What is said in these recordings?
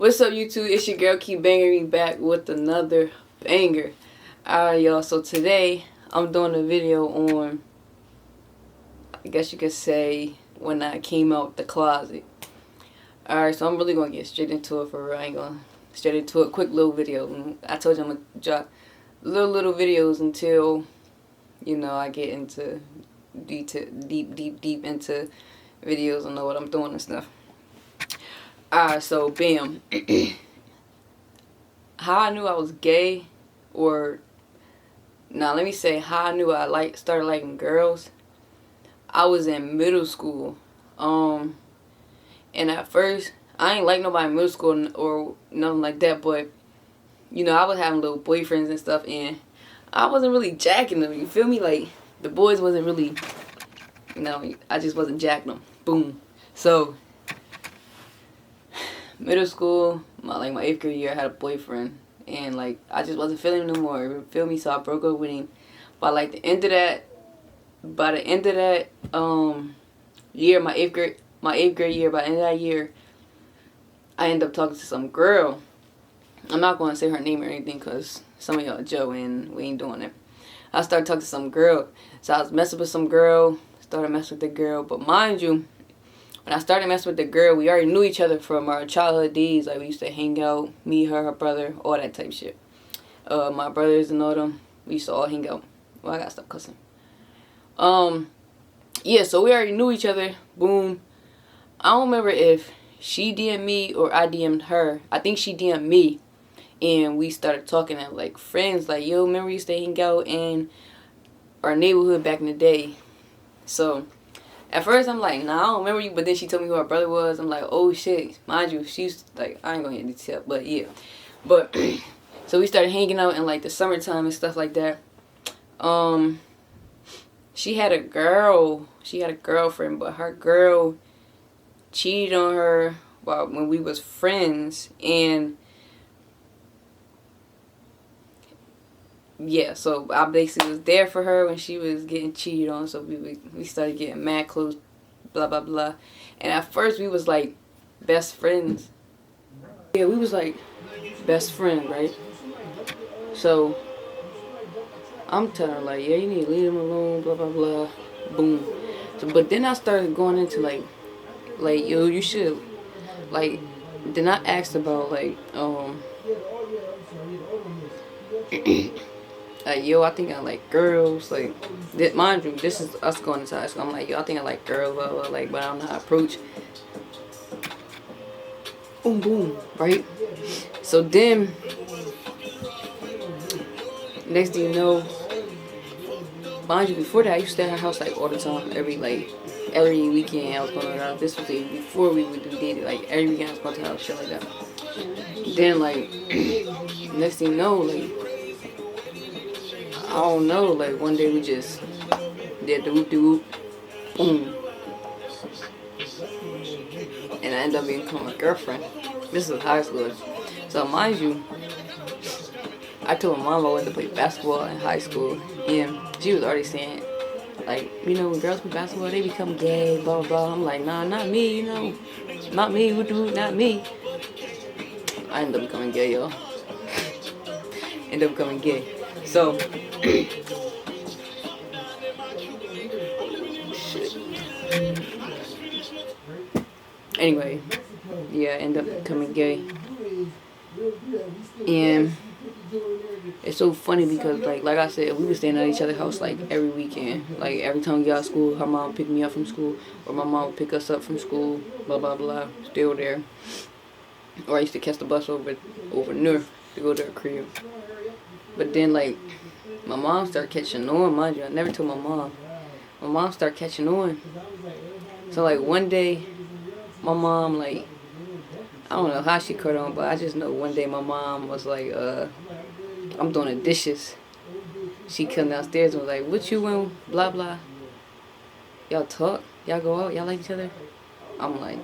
What's up, YouTube? It's your girl, Keep Banging Me, back with another banger. Alright, y'all. So today, I'm doing a video on, I guess you could say, when I came out the closet. Alright, so I'm really going to get straight into it for real. I ain't going to straight into a quick little video. I told you I'm going to drop little videos until, you know, I get into deep into videos and know what I'm doing and stuff. Alright, so bam. How I knew I was gay, or let me say how I knew I started liking girls. I was in middle school, and at first I ain't like nobody in middle school or nothing like that, but you know, I was having little boyfriends and stuff, and I wasn't really jacking them. You feel me? Like the boys wasn't really, you know, I just wasn't jacking them. Boom. So middle school, my 8th grade year, I had a boyfriend, and like I just wasn't feeling him no more. You feel me? So I broke up with him. By the end of that year, my 8th grade year, by the end of that year, I ended up talking to some girl. I'm not going to say her name or anything because some of y'all Joe and we ain't doing it. I started talking to some girl, so I was messing with some girl. Started messing with the girl, but mind you, when I started messing with the girl, we already knew each other from our childhood days. Like, we used to hang out, me, her brother, all that type shit. My brothers and all them, we used to all hang out. Well, I gotta stop cussing. Yeah, so we already knew each other. Boom. I don't remember if she DM'd me or I DM'd her. I think she DM'd me, and we started talking as like friends. Like, yo, remember we used to hang out in our neighborhood back in the day. So at first, I'm like, nah, I don't remember you. But then she told me who her brother was. I'm like, oh, shit. Mind you, she's like, I ain't going to get detail. But, yeah. But, so we started hanging out in, like, the summertime and stuff like that. She had a girl. She had a girlfriend. But her girl cheated on her when we was friends. And yeah, so I basically was there for her when she was getting cheated on. So we started getting mad close, blah blah blah. And at first we was like best friends. Yeah, we was like best friends, right? So I'm telling her like, yeah, you need to leave him alone, blah blah blah. Boom. So but then I started going into like yo, you should like. Then I asked about like yo, I think I like girls, like, mind you, this is us going into high school. I'm like, yo, I think I like girls, blah, blah, like, but I don't know how to approach. Boom, boom, right? So then, next thing you know, mind you, before that, I used to stay at her house, like, all the time, every weekend I was going to her house. This was like, before we would do dating, like, every weekend I was going to her house, shit like that. Then, like, next thing you know, like, I don't know, like one day we just did the whoop-de-whoop, boom. And I ended up becoming a girlfriend. This is high school. So mind you, I told my mom I wanted to play basketball in high school. And she was already saying, like, you know, when girls play basketball, they become gay, blah, blah, blah. I'm like, nah, not me, you know. Not me, whoop-de-whoop, not me. I ended up becoming gay, y'all. Ended up becoming gay. So, anyway, yeah, I ended up becoming gay. And it's so funny because, like I said, we were staying at each other's house, like, every weekend. Like, every time we got out of school, her mom would pick me up from school, or my mom would pick us up from school, blah, blah, blah, still there. Or I used to catch the bus over north to go to her crib. But then, like, my mom started catching on, mind you. I never told my mom. My mom started catching on. So, like, one day, my mom, like, I don't know how she caught on, but I just know one day my mom was like, I'm doing the dishes. She come downstairs and was like, what you and blah, blah. Y'all talk? Y'all go out? Y'all like each other? I'm like,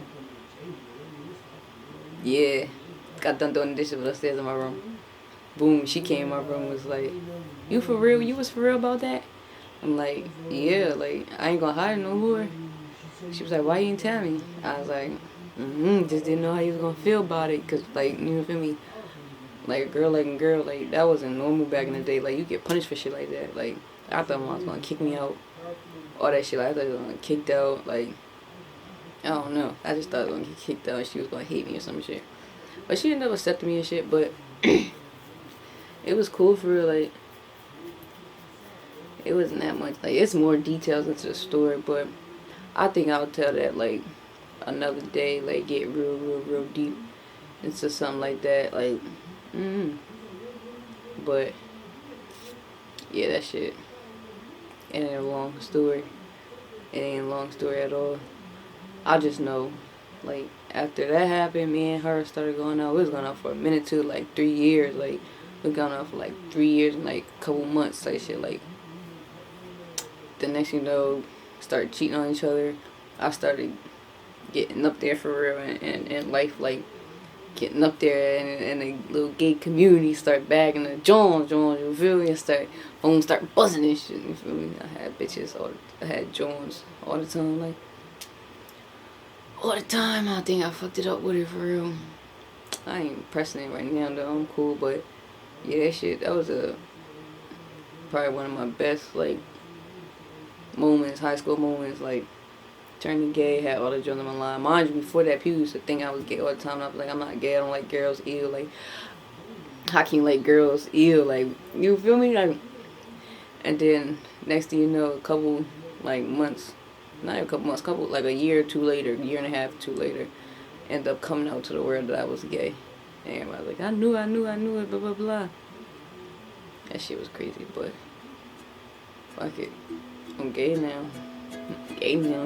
yeah. Got done doing the dishes upstairs in my room. Boom, she came in my room and was like, you for real? You was for real about that? I'm like, yeah, like, I ain't gonna hide no more. She was like, why you didn't tell me? I was like, Just didn't know how you was gonna feel about it, cause like, you feel me, like a girl liking girl, like that wasn't normal back in the day. Like you get punished for shit like that. Like I thought mom was gonna kick me out, all that shit. Like I thought I was gonna get kicked out. Like I don't know. I just thought I was gonna get kicked out and she was gonna hate me or some shit. But she ended up accepting me and shit. But it was cool for real. Like it wasn't that much. Like it's more details into the story, but I think I'll tell that like another day. Like get real deep into something like that. Like, but yeah, that shit. It ain't a long story. It ain't a long story at all. I just know, like, after that happened, me and her started going out. We was going out for a minute too, like 3 years. Like, we gone out for like 3 years and like a couple months, like shit. Like, the next thing you know, started cheating on each other. I started getting up there for real in life, like, getting up there and the little gay community start bagging the Jones, you feel me? And start buzzing and shit, you feel me? I had bitches, I had Jones all the time, like, all the time. I think I fucked it up with it for real. I ain't pressing it right now though, I'm cool, but yeah, that shit, that was probably one of my best, like, moments, high school moments, like, turning gay, had all the joints on my line. Mind you, before that, people used to think I was gay all the time. And I was like, I'm not gay. I don't like girls. Ew. Like, how can you like girls? Ew. Like, you feel me? Like, and then next thing you know, a couple like months, not even a couple months, like a year or two later, year and a half, two later, end up coming out to the world that I was gay. And everybody was like, I knew it, blah blah blah. That shit was crazy, but fuck it, I'm gay now. Gay now.